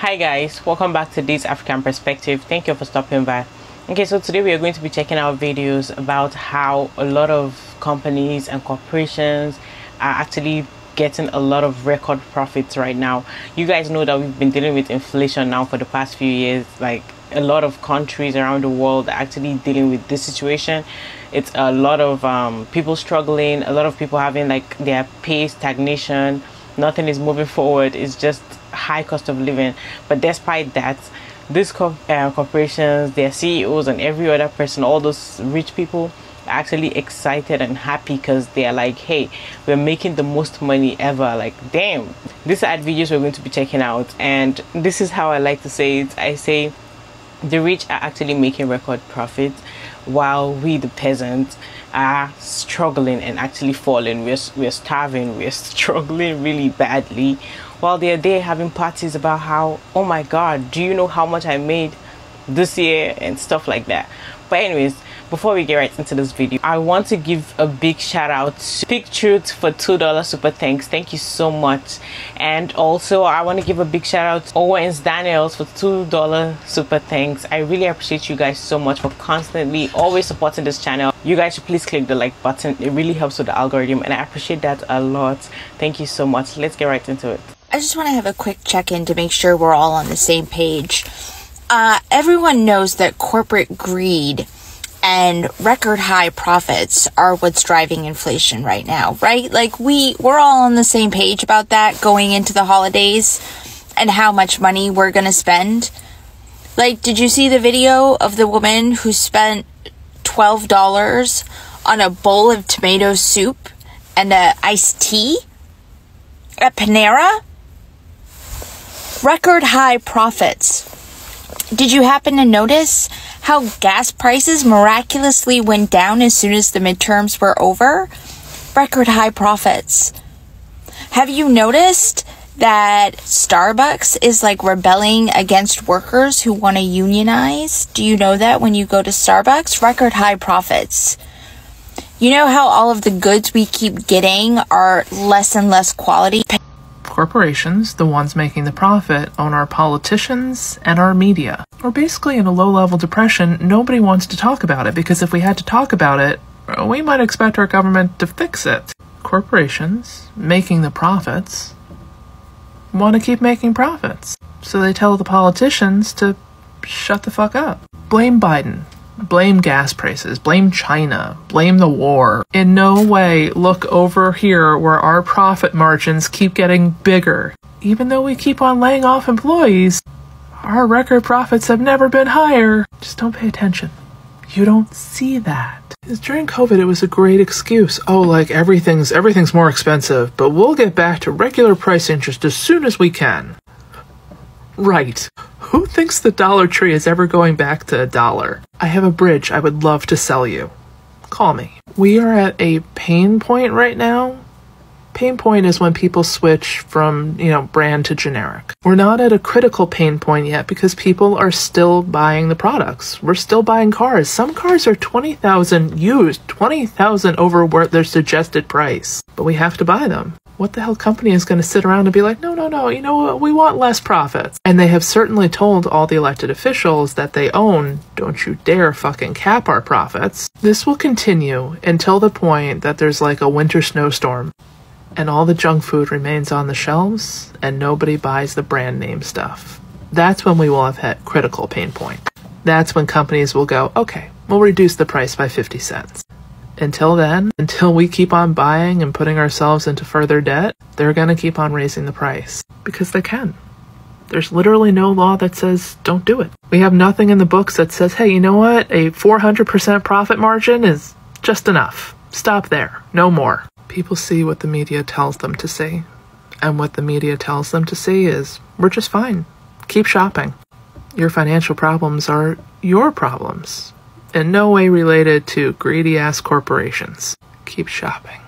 Hi guys, welcome back to This African Perspective. Thank you for stopping by. Okay, so today we are going to be checking out videos about how a lot of companies and corporations are actually getting a lot of record profits right now. You guys know that we've been dealing with inflation now for the past few years. Like, a lot of countries around the world are actually dealing with this situation. It's a lot of people struggling, a lot of people having like their pay stagnation, nothing is moving forward. It's just high cost of living. But despite that, these corporations, their CEOs and every other person, all those rich people, are actually excited and happy because they are like, hey, we're making the most money ever. Like, damn. These are videos we're going to be checking out, and this is how I like to say it. I say the rich are actually making record profits while we, the peasants, are struggling and actually falling. We're starving, we're struggling really badly, while they're there having parties about how, oh my god, do you know how much I made this year and stuff like that. But anyways, before we get right into this video, I want to give a big shout out to Speak Truth for $2 super thanks. Thank you so much. And also I want to give a big shout out to Owens Daniels for $2 super thanks. I really appreciate you guys so much for constantly always supporting this channel. You guys should please click the like button. It really helps with the algorithm and I appreciate that a lot. Thank you so much. Let's get right into it. I just want to have a quick check-in to make sure we're all on the same page. Everyone knows that corporate greed and record high profits are what's driving inflation right now, right? Like we're all on the same page about that going into the holidays and how much money we're going to spend. Like, did you see the video of the woman who spent $12 on a bowl of tomato soup and a iced tea at Panera? Record high profits. Did you happen to notice how gas prices miraculously went down as soon as the midterms were over? Record high profits. Have you noticed that Starbucks is like rebelling against workers who want to unionize? Do you know that when you go to Starbucks? Record high profits. You know how all of the goods we keep getting are less and less quality? Corporations, the ones making the profit, own our politicians and our media. We're basically in a low-level depression. Nobody wants to talk about it because if we had to talk about it, we might expect our government to fix it. Corporations, making the profits, want to keep making profits. So they tell the politicians to shut the fuck up. Blame Biden. Blame gas prices, blame China, blame the war. In no way look over here where our profit margins keep getting bigger. Even though we keep on laying off employees, our record profits have never been higher. Just don't pay attention. You don't see that. Because during COVID, it was a great excuse. Oh, like everything's more expensive, but we'll get back to regular pricing just as soon as we can. Right. Who thinks the Dollar Tree is ever going back to $1? I have a bridge I would love to sell you. Call me. We are at a pain point right now. Pain point is when people switch from, brand to generic. We're not at a critical pain point yet because people are still buying the products. We're still buying cars. Some cars are $20,000 used, $20,000 over their suggested price. But we have to buy them. What the hell company is going to sit around and be like, no, you know what, we want less profits. And they have certainly told all the elected officials that they own, don't you dare fucking cap our profits. This will continue until the point that there's like a winter snowstorm and all the junk food remains on the shelves and nobody buys the brand name stuff. That's when we will have hit critical pain point. That's when companies will go, okay, we'll reduce the price by 50 cents. Until then, until we keep on buying and putting ourselves into further debt, they're going to keep on raising the price. Because they can. There's literally no law that says don't do it. We have nothing in the books that says, hey, you know what? A 400% profit margin is just enough. Stop there. No more. People see what the media tells them to see. And what the media tells them to see is, we're just fine. Keep shopping. Your financial problems are your problems. In no way related to greedy-ass corporations. Keep shopping.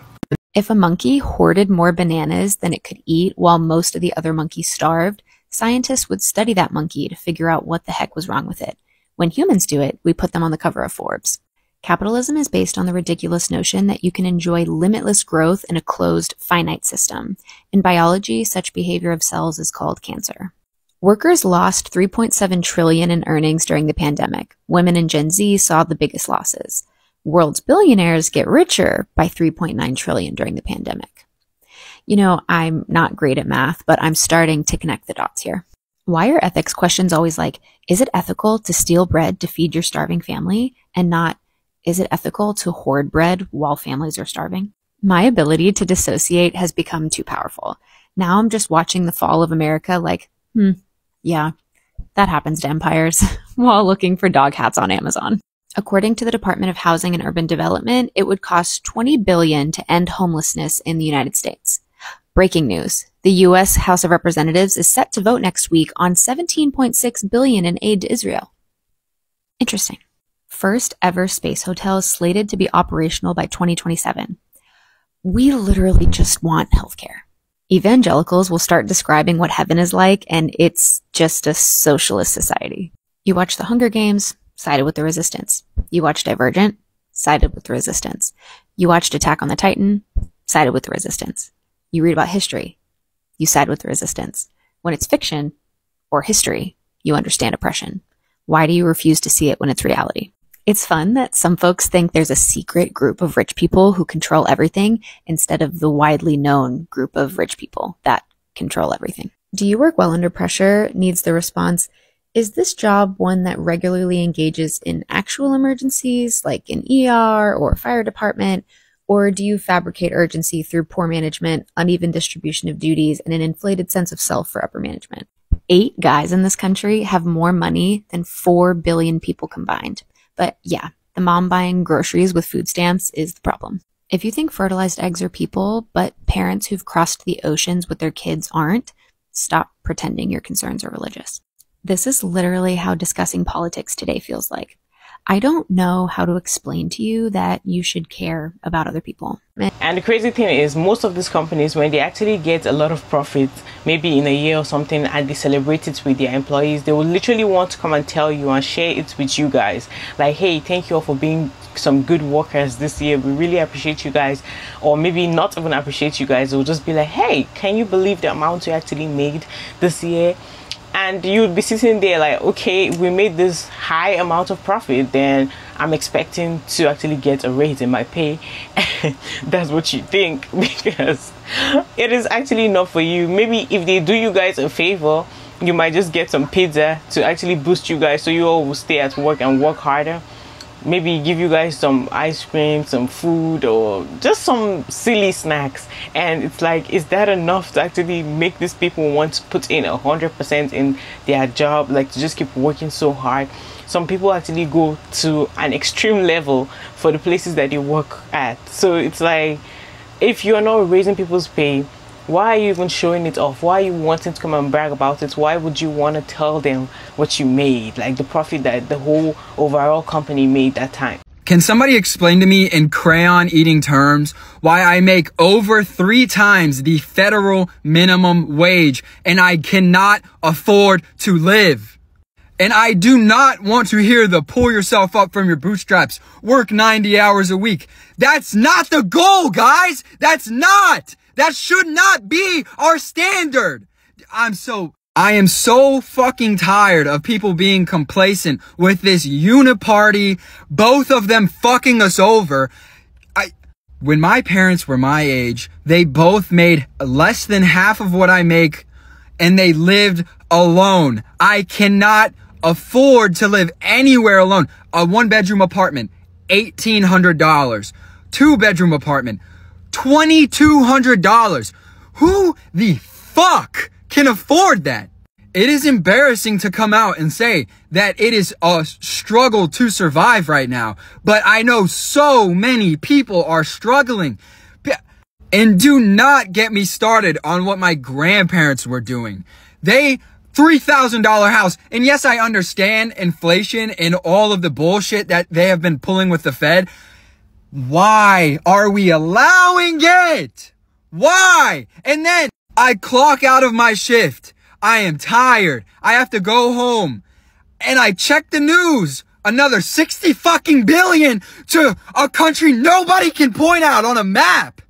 If a monkey hoarded more bananas than it could eat while most of the other monkeys starved, scientists would study that monkey to figure out what the heck was wrong with it. When humans do it, we put them on the cover of Forbes. Capitalism is based on the ridiculous notion that you can enjoy limitless growth in a closed, finite system. In biology, such behavior of cells is called cancer. Workers lost 3.7 trillion in earnings during the pandemic. Women and Gen Z saw the biggest losses. World's billionaires get richer by 3.9 trillion during the pandemic. You know, I'm not great at math, but I'm starting to connect the dots here. Why are ethics questions always like, is it ethical to steal bread to feed your starving family, and not, is it ethical to hoard bread while families are starving? My ability to dissociate has become too powerful. Now I'm just watching the fall of America like, yeah, that happens to empires, while looking for dog hats on Amazon. According to the Department of Housing and Urban Development, it would cost $20 billion to end homelessness in the United States. Breaking news. The U.S. House of Representatives is set to vote next week on $17.6 billion in aid to Israel. Interesting. First ever space hotel is slated to be operational by 2027. We literally just want healthcare. Evangelicals will start describing what heaven is like, and it's just a socialist society. You watch The Hunger Games, sided with the resistance. You watch Divergent, sided with the resistance. You watched Attack on the Titan, sided with the resistance. You read about history, you side with the resistance. When it's fiction or history, you understand oppression. Why do you refuse to see it when it's reality? It's fun that some folks think there's a secret group of rich people who control everything instead of the widely known group of rich people that control everything. Do you work well under pressure? Needs the response, is this job one that regularly engages in actual emergencies like an ER or fire department? Or do you fabricate urgency through poor management, uneven distribution of duties, and an inflated sense of self for upper management? 8 guys in this country have more money than 4 billion people combined. But yeah, the mom buying groceries with food stamps is the problem. If you think fertilized eggs are people, but parents who've crossed the oceans with their kids aren't, stop pretending your concerns are religious. This is literally how discussing politics today feels like. I don't know how to explain to you that you should care about other people. And the crazy thing is, most of these companies, when they actually get a lot of profit, maybe in a year or something, and they celebrate it with their employees, they will literally want to come and tell you and share it with you guys. Like, hey, thank you all for being some good workers this year. We really appreciate you guys. Or maybe not even appreciate you guys. They'll just be like, hey, can you believe the amount you actually made this year? And you would be sitting there like, okay, we made this high amount of profit, then I'm expecting to actually get a raise in my pay. That's what you think, because it is actually not for you. Maybe if they do you guys a favor, you might just get some pizza to actually boost you guys so you all will stay at work and work harder. Maybe give you guys some ice cream, some food, or just some silly snacks. And it's like, is that enough to actually make these people want to put in 100% in their job, like to just keep working so hard? Some people actually go to an extreme level for the places that they work at. So it's like, if you're not raising people's pay, why are you even showing it off? Why are you wanting to come and brag about it? Why would you want to tell them what you made, like the profit that the whole overall company made that time? Can somebody explain to me in crayon eating terms why I make over 3 times the federal minimum wage and I cannot afford to live? And I do not want to hear the pull yourself up from your bootstraps, work 90 hours a week. That's not the goal, guys. That should not be our standard. I am so fucking tired of people being complacent with this uniparty, both of them fucking us over. When my parents were my age, they both made less than half of what I make, and they lived alone. I cannot afford to live anywhere alone. A 1-bedroom apartment, $1,800. 2-bedroom apartment, $2,200. Who the fuck can afford that? It is embarrassing to come out and say that it is a struggle to survive right now, but I know so many people are struggling. And do not get me started on what my grandparents were doing. They $3,000 house. And yes, I understand inflation and all of the bullshit that they have been pulling with the Fed. Why are we allowing it? Why? And then I clock out of my shift. I am tired. I have to go home. And I check the news. Another 60 fucking billion to a country nobody can point out on a map.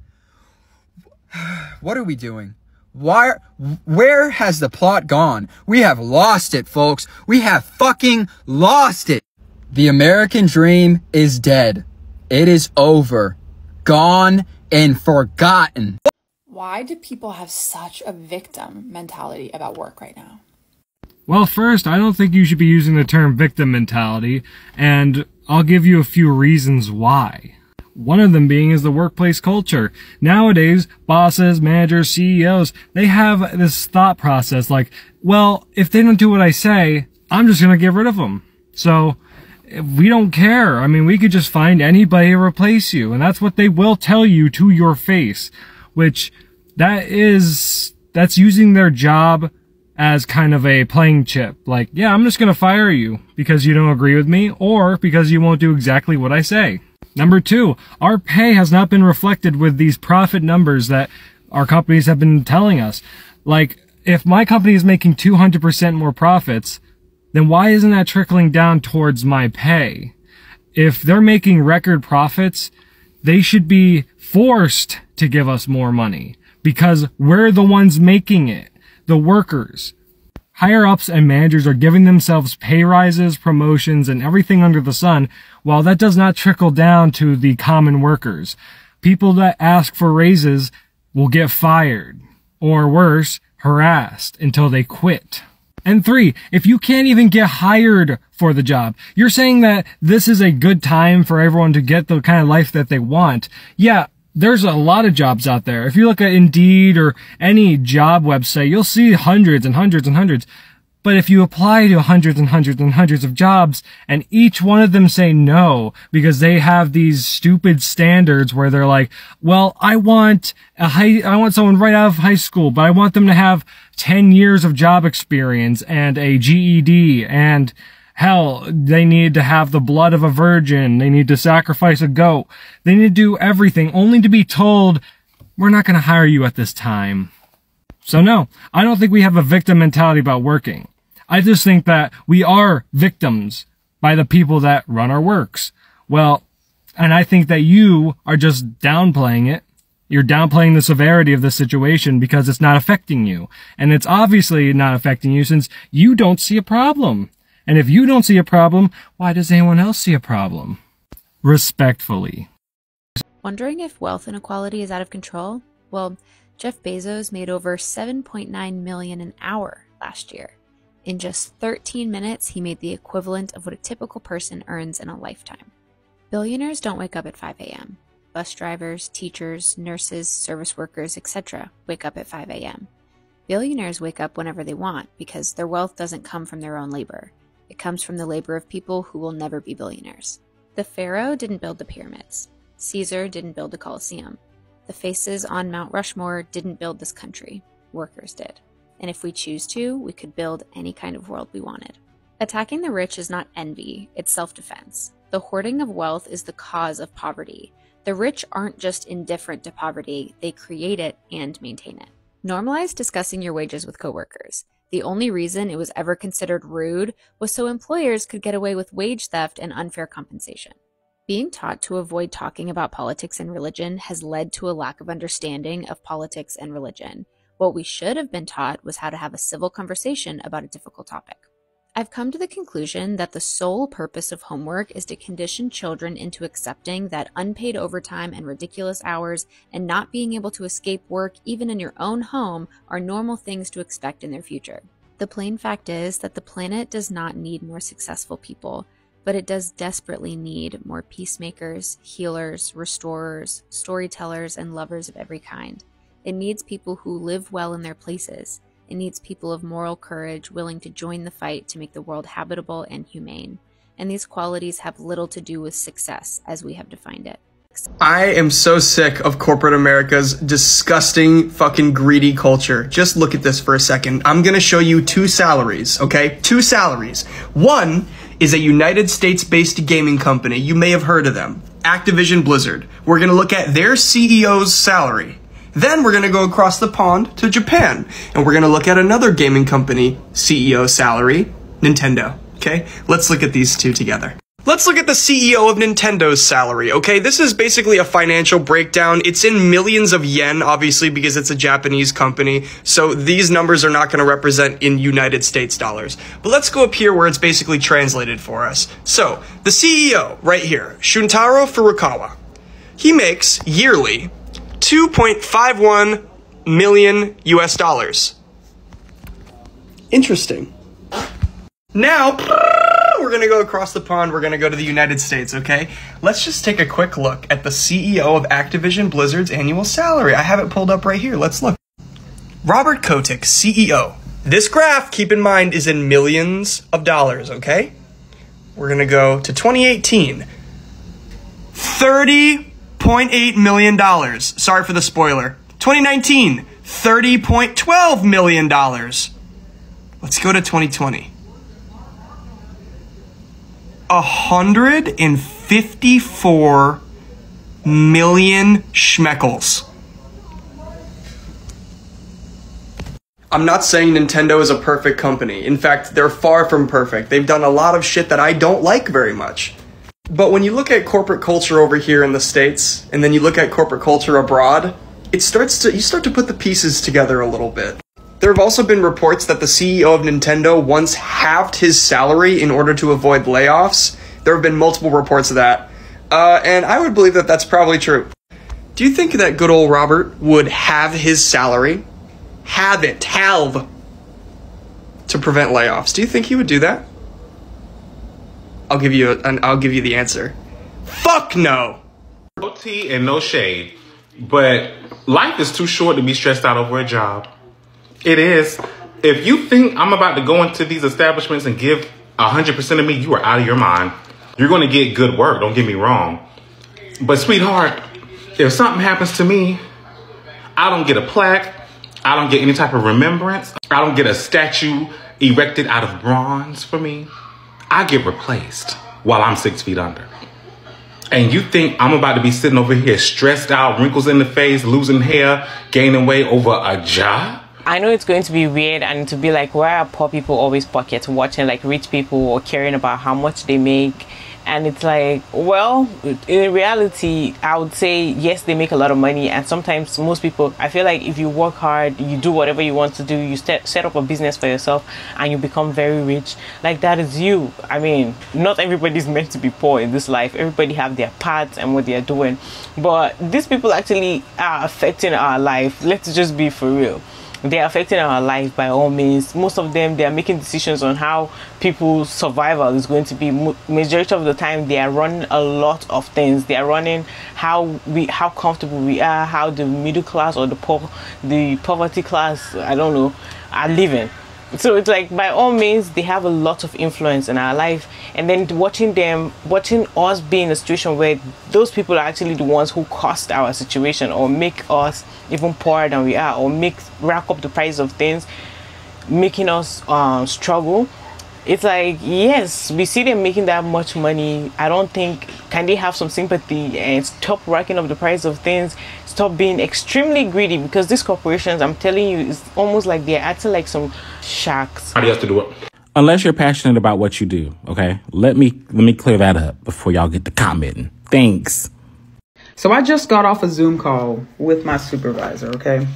What are we doing? Where has the plot gone? We have lost it, folks. We have fucking lost it. The American dream is dead. It is over. Gone and forgotten. Why do people have such a victim mentality about work right now? Well, first, I don't think you should be using the term victim mentality, and I'll give you a few reasons why. One of them being is the workplace culture. Nowadays, bosses, managers, CEOs, they have this thought process like, well, if they don't do what I say, I'm just going to get rid of them. So, we don't care. I mean, we could just find anybody to replace you, and that's what they will tell you to your face, which that's using their job as kind of a playing chip. Like, yeah, I'm just going to fire you because you don't agree with me or because you won't do exactly what I say. Number two, our pay has not been reflected with these profit numbers that our companies have been telling us. Like, if my company is making 200% more profits, then why isn't that trickling down towards my pay? If they're making record profits, they should be forced to give us more money because we're the ones making it, the workers. Higher ups and managers are giving themselves pay rises, promotions, and everything under the sun, while that does not trickle down to the common workers. People that ask for raises will get fired, or worse, harassed until they quit. And three, if you can't even get hired for the job, you're saying that this is a good time for everyone to get the kind of life that they want. Yeah, there's a lot of jobs out there. If you look at Indeed or any job website, you'll see hundreds and hundreds and hundreds. But if you apply to hundreds and hundreds and hundreds of jobs and each one of them say no because they have these stupid standards where they're like, well, I want someone right out of high school, but I want them to have 10 years of job experience and a GED, and hell, they need to have the blood of a virgin. They need to sacrifice a goat. They need to do everything only to be told, we're not going to hire you at this time. So no, I don't think we have a victim mentality about working. I just think that we are victims by the people that run our works. Well, and I think that you are just downplaying it. You're downplaying the severity of the situation because it's not affecting you. And it's obviously not affecting you since you don't see a problem. And if you don't see a problem, why does anyone else see a problem? Respectfully. Wondering if wealth inequality is out of control? Well, Jeff Bezos made over $7.9 million an hour last year. In just 13 minutes, he made the equivalent of what a typical person earns in a lifetime. Billionaires don't wake up at 5 a.m. Bus drivers, teachers, nurses, service workers, etc. wake up at 5 a.m. Billionaires wake up whenever they want because their wealth doesn't come from their own labor. It comes from the labor of people who will never be billionaires. The Pharaoh didn't build the pyramids. Caesar didn't build the Colosseum. The faces on Mount Rushmore didn't build this country. Workers did. And if we choose to, we could build any kind of world we wanted. Attacking the rich is not envy, it's self-defense. The hoarding of wealth is the cause of poverty. The rich aren't just indifferent to poverty, they create it and maintain it. Normalize discussing your wages with coworkers. The only reason it was ever considered rude was so employers could get away with wage theft and unfair compensation. Being taught to avoid talking about politics and religion has led to a lack of understanding of politics and religion. What we should have been taught was how to have a civil conversation about a difficult topic. I've come to the conclusion that the sole purpose of homework is to condition children into accepting that unpaid overtime and ridiculous hours and not being able to escape work even in your own home are normal things to expect in their future. The plain fact is that the planet does not need more successful people, but it does desperately need more peacemakers, healers, restorers, storytellers, and lovers of every kind. It needs people who live well in their places. It needs people of moral courage willing to join the fight to make the world habitable and humane. And these qualities have little to do with success as we have defined it. I am so sick of corporate America's disgusting fucking greedy culture. Just look at this for a second. I'm gonna show you two salaries, okay? Two salaries. One is a United States-based gaming company. You may have heard of them. Activision Blizzard. We're gonna look at their CEO's salary. Then we're going to go across the pond to Japan, and we're going to look at another gaming company CEO salary, Nintendo. Okay, let's look at these two together. Let's look at the CEO of Nintendo's salary, okay? This is basically a financial breakdown. It's in millions of yen, obviously, because it's a Japanese company. So these numbers are not going to represent in United States dollars. But let's go up here where it's basically translated for us. So the CEO right here, Shuntaro Furukawa, he makes yearly 2.51 million US dollars. Interesting. Now, we're going to go across the pond. We're going to go to the United States, okay? Let's just take a quick look at the CEO of Activision Blizzard's annual salary. I have it pulled up right here. Let's look. Robert Kotick, CEO. This graph, keep in mind, is in millions of dollars, okay? We're going to go to 2018. $30.8 million. Sorry for the spoiler. 2019, $30.12 million. Let's go to 2020. 154 million schmeckles. I'm not saying Nintendo is a perfect company. In fact, they're far from perfect. They've done a lot of shit that I don't like very much. But when you look at corporate culture over here in the States, and then you look at corporate culture abroad, you start to put the pieces together a little bit. There have also been reports that the CEO of Nintendo once halved his salary in order to avoid layoffs. There have been multiple reports of that. And I would believe that that's probably true. Do you think that good old Robert would halve his salary? Halve, to prevent layoffs. Do you think he would do that? I'll give you the answer. Fuck no! No tea and no shade, but life is too short to be stressed out over a job. It is. If you think I'm about to go into these establishments and give 100% of me, you are out of your mind. You're going to get good work, don't get me wrong. But sweetheart, if something happens to me, I don't get a plaque. I don't get any type of remembrance. I don't get a statue erected out of bronze for me. I get replaced while I'm 6 feet under. And you think I'm about to be sitting over here stressed out, wrinkles in the face, losing hair, gaining weight over a job? I know it's going to be weird and to be like, why are poor people always pockets watching like rich people or caring about how much they make? And it's like, well, in reality, I would say, yes, they make a lot of money. And sometimes most people, I feel like if you work hard, you do whatever you want to do, you set up a business for yourself and you become very rich. Like that is you. I mean, not everybody's meant to be poor in this life. Everybody have their parts and what they are doing. But these people actually are affecting our life. Let's just be for real. They're affecting our life by all means. Most of them, they are making decisions on how people's survival is going to be. Majority of the time, they are running a lot of things. They are running how comfortable we are, how the middle class or the poverty class, I don't know, are living. So it's like, by all means, they have a lot of influence in our life. And then watching us be in a situation where those people are actually the ones who cost our situation or make us even poorer than we are, or rack up the price of things, making us struggle. It's like, yes, we see them making that much money. I don't think, can they have some sympathy and stop racking up the price of things, stop being extremely greedy? Because these corporations, I'm telling you, it's almost like they're acting like some sharks. How do you have to do it? Unless you're passionate about what you do, okay? Let me clear that up before y'all get to commenting. Thanks. So I just got off a Zoom call with my supervisor, okay?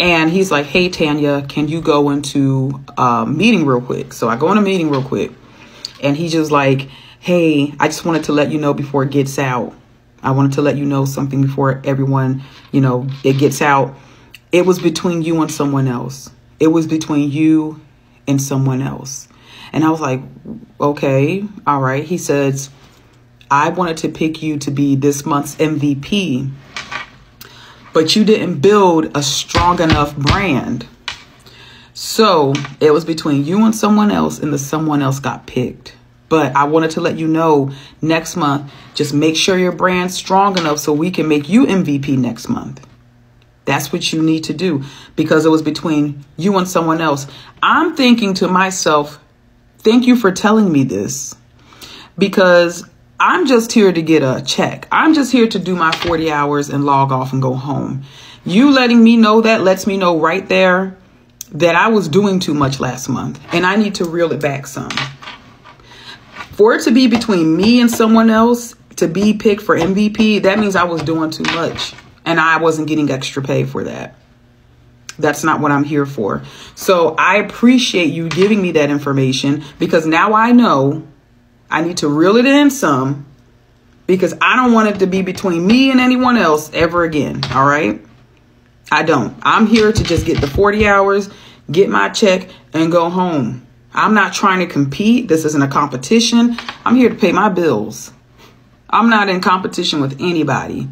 And he's like, hey, Tanya, can you go into a meeting real quick? So I go in a meeting real quick. And he's just like, hey, I just wanted to let you know before it gets out. I wanted to let you know something before everyone, it gets out. It was between you and someone else. It was between you and someone else. And I was like, okay, all right. He says, I wanted to pick you to be this month's MVP, but you didn't build a strong enough brand. So it was between you and someone else, and the someone else got picked. But I wanted to let you know next month, just make sure your brand's strong enough so we can make you MVP next month. That's what you need to do, because it was between you and someone else. I'm thinking to myself, thank you for telling me this, because I'm just here to get a check. I'm just here to do my 40 hours and log off and go home. You letting me know that lets me know right there that I was doing too much last month and I need to reel it back some. For it to be between me and someone else to be picked for MVP, that means I was doing too much and I wasn't getting extra pay for that. That's not what I'm here for. So I appreciate you giving me that information, because now I know I need to reel it in some, because I don't want it to be between me and anyone else ever again. All right. I don't. I'm here to just get the 40 hours, get my check and go home. I'm not trying to compete. This isn't a competition. I'm here to pay my bills. I'm not in competition with anybody.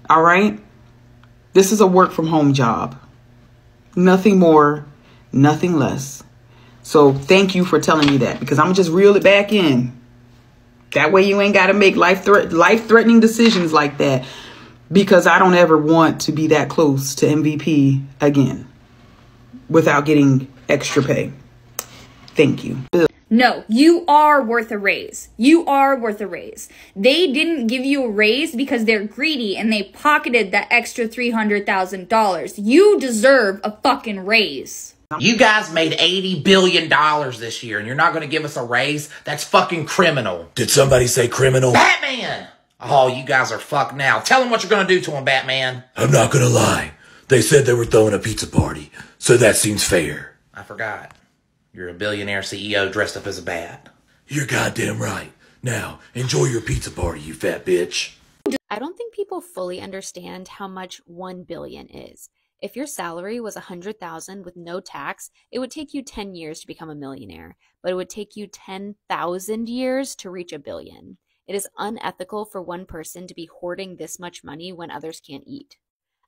All right. This is a work from home job. Nothing more, nothing less. So thank you for telling me that, because I'm just reel it back in. That way you ain't got to make life-threatening decisions like that, because I don't ever want to be that close to MVP again without getting extra pay. Thank you. No, you are worth a raise. You are worth a raise. They didn't give you a raise because they're greedy and they pocketed that extra $300,000. You deserve a fucking raise. You guys made $80 billion this year and you're not going to give us a raise? That's fucking criminal. Did somebody say criminal? Batman! Oh, you guys are fucked now. Tell them what you're going to do to him, Batman. I'm not going to lie. They said they were throwing a pizza party, so that seems fair. I forgot. You're a billionaire CEO dressed up as a bat. You're goddamn right. Now, enjoy your pizza party, you fat bitch. I don't think people fully understand how much 1 billion is. If your salary was $100,000 with no tax, it would take you 10 years to become a millionaire, but it would take you 10,000 years to reach $1 billion. It is unethical for one person to be hoarding this much money when others can't eat.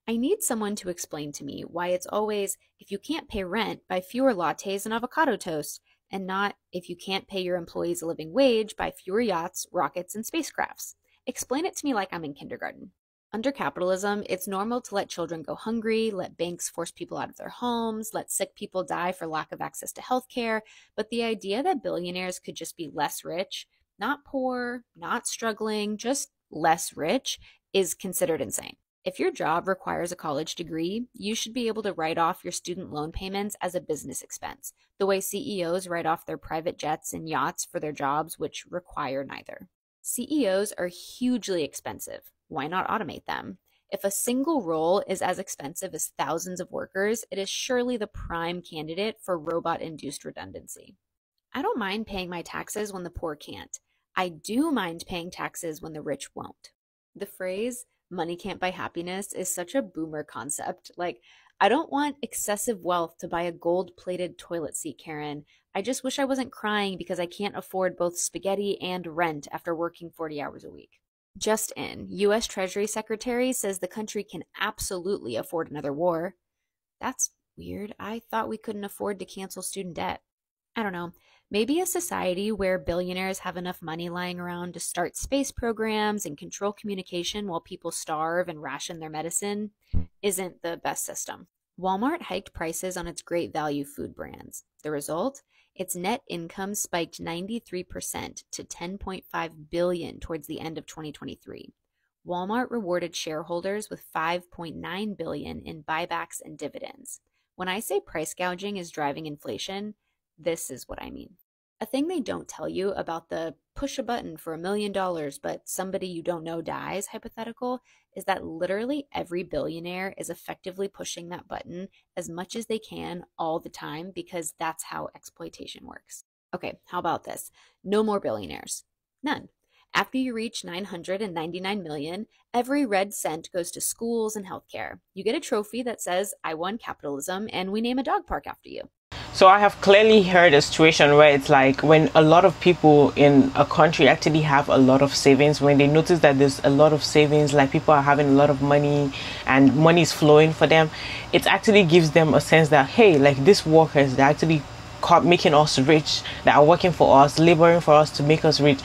I need someone to explain to me why it's always, if you can't pay rent, buy fewer lattes and avocado toast, and not, if you can't pay your employees a living wage, buy fewer yachts, rockets, and spacecrafts. Explain it to me like I'm in kindergarten. Under capitalism, it's normal to let children go hungry, let banks force people out of their homes, let sick people die for lack of access to healthcare, but the idea that billionaires could just be less rich, not poor, not struggling, just less rich, is considered insane. If your job requires a college degree, you should be able to write off your student loan payments as a business expense, the way CEOs write off their private jets and yachts for their jobs, which require neither. CEOs are hugely expensive. Why not automate them? If a single role is as expensive as thousands of workers, it is surely the prime candidate for robot-induced redundancy. I don't mind paying my taxes when the poor can't. I do mind paying taxes when the rich won't. The phrase, money can't buy happiness, is such a boomer concept. Like, I don't want excessive wealth to buy a gold-plated toilet seat, Karen. I just wish I wasn't crying because I can't afford both spaghetti and rent after working 40 hours a week. Just in, U.S. Treasury Secretary says the country can absolutely afford another war. That's weird. I thought we couldn't afford to cancel student debt. I don't know. Maybe a society where billionaires have enough money lying around to start space programs and control communication while people starve and ration their medicine isn't the best system. Walmart hiked prices on its great value food brands. The result? Its net income spiked 93% to $10.5 billion towards the end of 2023. Walmart rewarded shareholders with $5.9 billion in buybacks and dividends. When I say price gouging is driving inflation, this is what I mean. A thing they don't tell you about the push a button for $1 million but somebody you don't know dies hypothetical is that literally every billionaire is effectively pushing that button as much as they can all the time, because that's how exploitation works. Okay, how about this? No more billionaires. None. After you reach 999 million, every red cent goes to schools and healthcare. You get a trophy that says, I won capitalism, and we name a dog park after you. So I have clearly heard a situation where it's like when a lot of people in a country actually have a lot of savings, when they notice that there's a lot of savings, like people are having a lot of money and money is flowing for them, it actually gives them a sense that, hey, like these workers, they're actually making us rich, that are working for us, laboring for us to make us rich,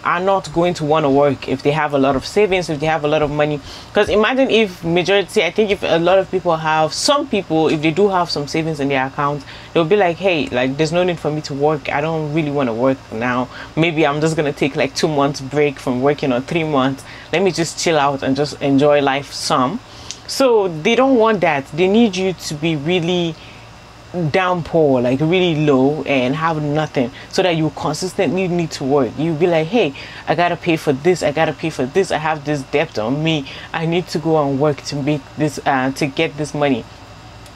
are not going to want to work if they have a lot of savings, if they have a lot of money. Because imagine if majority, I think if a lot of people have, some people, if they do have some savings in their account, they'll be like, hey, like there's no need for me to work. I don't really want to work now. Maybe I'm just going to take like 2 months break from working, or 3 months. Let me just chill out and just enjoy life some. So they don't want that. They need you to be really down poor, like really low, and have nothing, so that you consistently need to work. You'll be like, hey, I gotta pay for this, I gotta pay for this, I have this debt on me, I need to go and work to make this to get this money.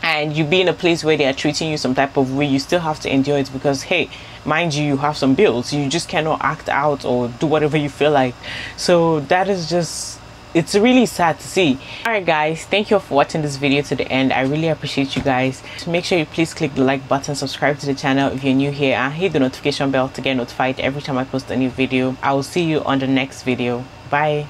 And you be in a place where they are treating you some type of way, you still have to endure it, because hey, mind you, you have some bills, you just cannot act out or do whatever you feel like. So that is just, it's really sad to see. Alright guys, thank you for watching this video to the end. I really appreciate you guys. Make sure you please click the like button, subscribe to the channel if you're new here, and hit the notification bell to get notified every time I post a new video. I will see you on the next video. Bye.